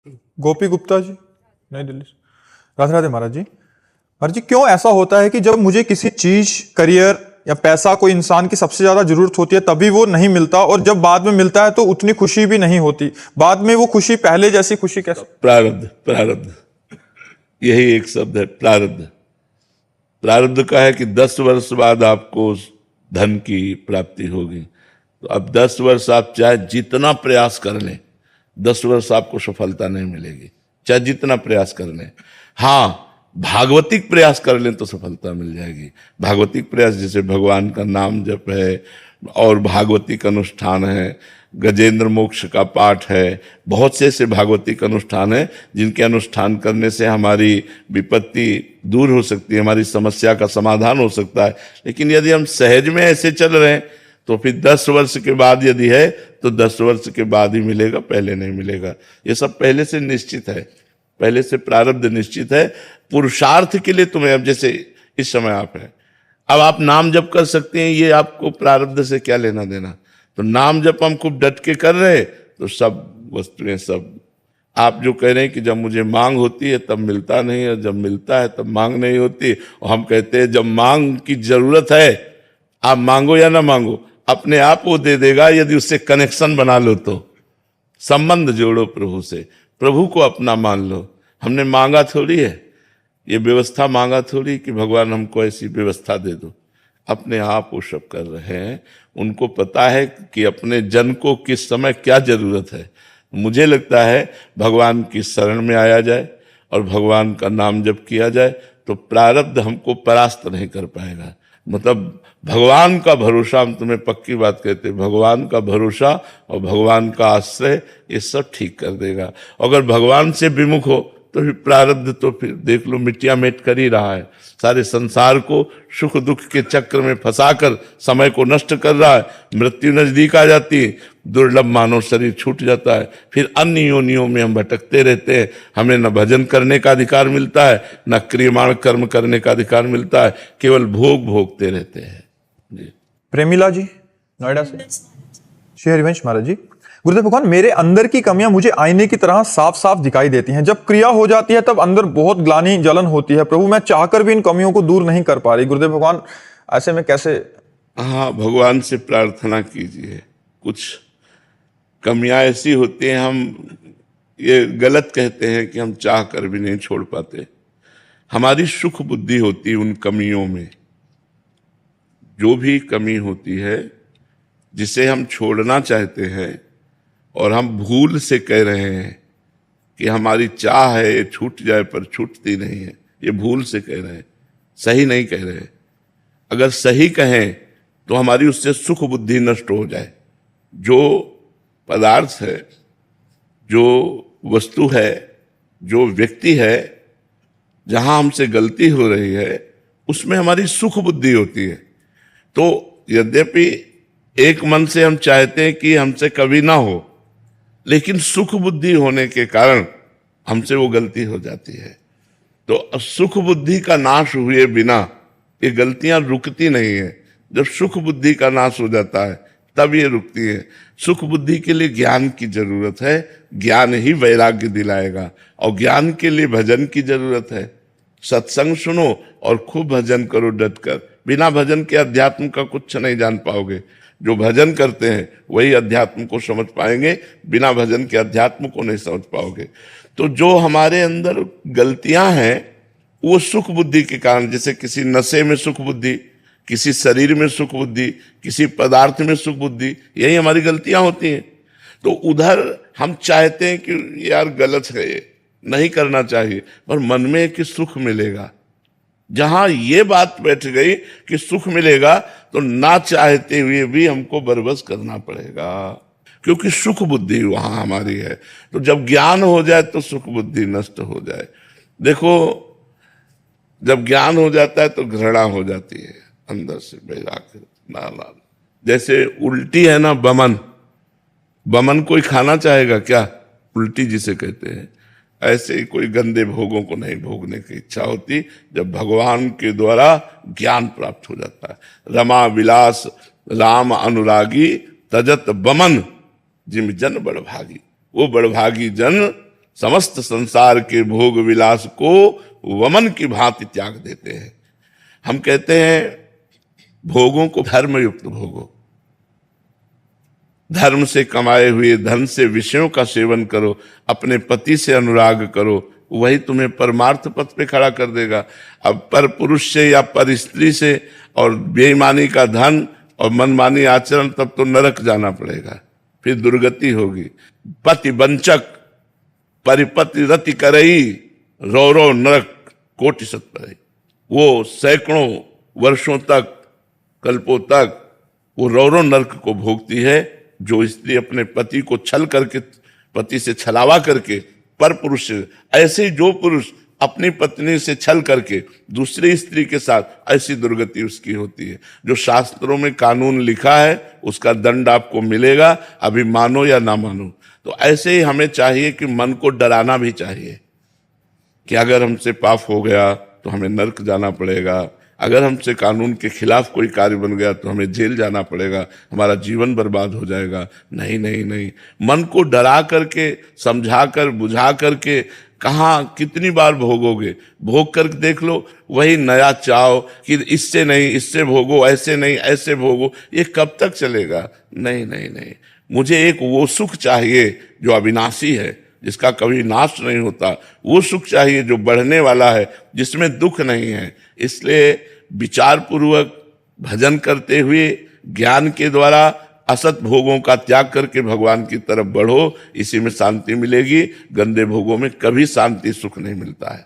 गोपी गुप्ता जी, नई दिल्ली से। राधे राधे महाराज जी। महाराज जी, क्यों ऐसा होता है कि जब मुझे किसी चीज, करियर या पैसा, कोई इंसान की सबसे ज्यादा जरूरत होती है तभी वो नहीं मिलता, और जब बाद में मिलता है तो उतनी खुशी भी नहीं होती? बाद में वो खुशी पहले जैसी खुशी कैसे? प्रारब्ध, प्रारब्ध, यही एक शब्द है, प्रारब्ध। प्रारब्ध का है कि 10 वर्ष बाद आपको उस धन की प्राप्ति होगी। तो अब 10 वर्ष आप चाहे जितना प्रयास कर लें, 10 वर्ष आपको सफलता नहीं मिलेगी, चाहे जितना प्रयास कर लें। हाँ, भागवतिक प्रयास कर लें तो सफलता मिल जाएगी। भागवतिक प्रयास जैसे भगवान का नाम जप है, और भागवतिक अनुष्ठान है, गजेंद्र मोक्ष का पाठ है, बहुत से ऐसे भागवतिक अनुष्ठान है जिनके अनुष्ठान करने से हमारी विपत्ति दूर हो सकती है, हमारी समस्या का समाधान हो सकता है। लेकिन यदि हम सहज में ऐसे चल रहे हैं तो फिर 10 वर्ष के बाद यदि है तो 10 वर्ष के बाद ही मिलेगा, पहले नहीं मिलेगा। ये सब पहले से निश्चित है, पहले से प्रारब्ध निश्चित है। पुरुषार्थ के लिए तुम्हें, अब जैसे इस समय आप हैं, अब आप नाम जप कर सकते हैं, ये आपको प्रारब्ध से क्या लेना देना? तो नाम जप हम खूब डट के कर रहे तो सब वस्तुएं, सब आप जो कह रहे हैं कि जब मुझे मांग होती है तब मिलता नहीं है, जब मिलता है तब मांग नहीं होती। और हम कहते हैं जब मांग की जरूरत है, आप मांगो या ना मांगो, अपने आप वो दे देगा, यदि उससे कनेक्शन बना लो तो। संबंध जोड़ो प्रभु से, प्रभु को अपना मान लो। हमने मांगा थोड़ी है, ये व्यवस्था मांगा थोड़ी कि भगवान हमको ऐसी व्यवस्था दे दो। अपने आप वो सब कर रहे हैं, उनको पता है कि अपने जन को किस समय क्या जरूरत है। मुझे लगता है भगवान की शरण में आया जाए और भगवान का नाम जप किया जाए तो प्रारब्ध हमको परास्त नहीं कर पाएगा। मतलब भगवान का भरोसा, हम तुम्हें पक्की बात कहते हैं, भगवान का भरोसा और भगवान का आश्रय ये सब ठीक कर देगा। अगर भगवान से विमुख हो तो फिर प्रारब्ध तो फिर देख लो मिट्टिया मेट कर ही रहा है, सारे संसार को सुख दुख के चक्र में फंसाकर समय को नष्ट कर रहा है। मृत्यु नजदीक आ जाती है, दुर्लभ मानव शरीर छूट जाता है, फिर अन्य योनियों में हम भटकते रहते हैं। हमें न भजन करने का अधिकार मिलता है, न क्रियमाण कर्म करने का अधिकार मिलता है, केवल भोग भोगते रहते हैं। जी। प्रेमिला जी, नोएडा से। श्री हरिवंश महाराज जी, गुरुदेव भगवान, मेरे अंदर की कमियां मुझे आईने की तरह साफ साफ दिखाई देती हैं। जब क्रिया हो जाती है तब अंदर बहुत ग्लानि, जलन होती है। प्रभु, मैं चाहकर भी इन कमियों को दूर नहीं कर पा रही। गुरुदेव भगवान, ऐसे में कैसे? हाँ, भगवान से प्रार्थना कीजिए। कुछ कमियां ऐसी होती हैं, हम ये गलत कहते हैं कि हम चाह कर भी नहीं छोड़ पाते। हमारी सुख बुद्धि होती है उन कमियों में। जो भी कमी होती है जिसे हम छोड़ना चाहते हैं और हम भूल से कह रहे हैं कि हमारी चाह है ये छूट जाए, पर छूटती नहीं है, ये भूल से कह रहे हैं, सही नहीं कह रहे। अगर सही कहें तो हमारी उससे सुख बुद्धि नष्ट हो जाए। जो पदार्थ है, जो वस्तु है, जो व्यक्ति है, जहां हमसे गलती हो रही है उसमें हमारी सुख बुद्धि होती है। तो यद्यपि एक मन से हम चाहते हैं कि हमसे कभी ना हो, लेकिन सुख बुद्धि होने के कारण हमसे वो गलती हो जाती है। तो सुख बुद्धि का नाश हुए बिना ये गलतियां रुकती नहीं है। जब सुख बुद्धि का नाश हो जाता है तब ये रुकती है। सुख बुद्धि के लिए ज्ञान की जरूरत है, ज्ञान ही वैराग्य दिलाएगा, और ज्ञान के लिए भजन की जरूरत है। सत्संग सुनो और खूब भजन करो डटकर। बिना भजन के अध्यात्म का कुछ नहीं जान पाओगे। जो भजन करते हैं वही अध्यात्म को समझ पाएंगे, बिना भजन के अध्यात्म को नहीं समझ पाओगे। तो जो हमारे अंदर गलतियां हैं वो सुख बुद्धि के कारण, जैसे किसी नशे में सुख बुद्धि, किसी शरीर में सुख बुद्धि, किसी पदार्थ में सुख बुद्धि, यही हमारी गलतियां होती हैं। तो उधर हम चाहते हैं कि यार गलत है, ये नहीं करना चाहिए, पर मन में कि सुख मिलेगा। जहां ये बात बैठ गई कि सुख मिलेगा तो ना चाहते हुए भी हमको बरबस करना पड़ेगा, क्योंकि सुख बुद्धि वहां हमारी है। तो जब ज्ञान हो जाए तो सुख बुद्धि नष्ट हो जाए। देखो, जब ज्ञान हो जाता है तो घृणा हो जाती है अंदर से, बैराग ना। जैसे उल्टी है ना, बमन, बमन कोई खाना चाहेगा क्या? उल्टी जिसे कहते हैं। ऐसे ही कोई गंदे भोगों को नहीं भोगने की इच्छा होती जब भगवान के द्वारा ज्ञान प्राप्त हो जाता है। रमा विलास राम अनुरागी तजत बमन जिम जन बड़भागी। वो बड़भागी जन समस्त संसार के भोग विलास को वमन की भांति त्याग देते हैं। हम कहते हैं भोगों को धर्मयुक्त भोगो, धर्म से कमाए हुए धन से विषयों का सेवन करो, अपने पति से अनुराग करो, वही तुम्हें परमार्थ पथ पे खड़ा कर देगा। अब पर पुरुष से या पर स्त्री से और बेईमानी का धन और मनमानी आचरण, तब तो नरक जाना पड़ेगा, फिर दुर्गति होगी। पति वंचक परिपति रति करई, रो रो नरक कोटि सत परई। वो सैकड़ों वर्षों तक, कल्पों तक वो रो रो नरक को भोगती है। जो स्त्री अपने पति को छल करके, पति से छलावा करके पर पुरुष से, ऐसे ही जो पुरुष अपनी पत्नी से छल करके दूसरी स्त्री के साथ, ऐसी दुर्गति उसकी होती है। जो शास्त्रों में कानून लिखा है उसका दंड आपको मिलेगा, अभी मानो या ना मानो। तो ऐसे ही हमें चाहिए कि मन को डराना भी चाहिए कि अगर हमसे पाप हो गया तो हमें नरक जाना पड़ेगा, अगर हमसे कानून के खिलाफ कोई कार्य बन गया तो हमें जेल जाना पड़ेगा, हमारा जीवन बर्बाद हो जाएगा। नहीं नहीं नहीं, मन को डरा करके, समझा कर, बुझा करके कहाँ कितनी बार भोगोगे? भोग कर देख लो, वही नया चाव कि इससे नहीं इससे भोगो, ऐसे नहीं ऐसे भोगो, ये कब तक चलेगा? नहीं नहीं नहीं, मुझे एक वो सुख चाहिए जो अविनाशी है, जिसका कभी नाश नहीं होता। वो सुख चाहिए जो बढ़ने वाला है, जिसमें दुख नहीं है। इसलिए विचार पूर्वक भजन करते हुए ज्ञान के द्वारा असत भोगों का त्याग करके भगवान की तरफ बढ़ो, इसी में शांति मिलेगी। गंदे भोगों में कभी शांति सुख नहीं मिलता है।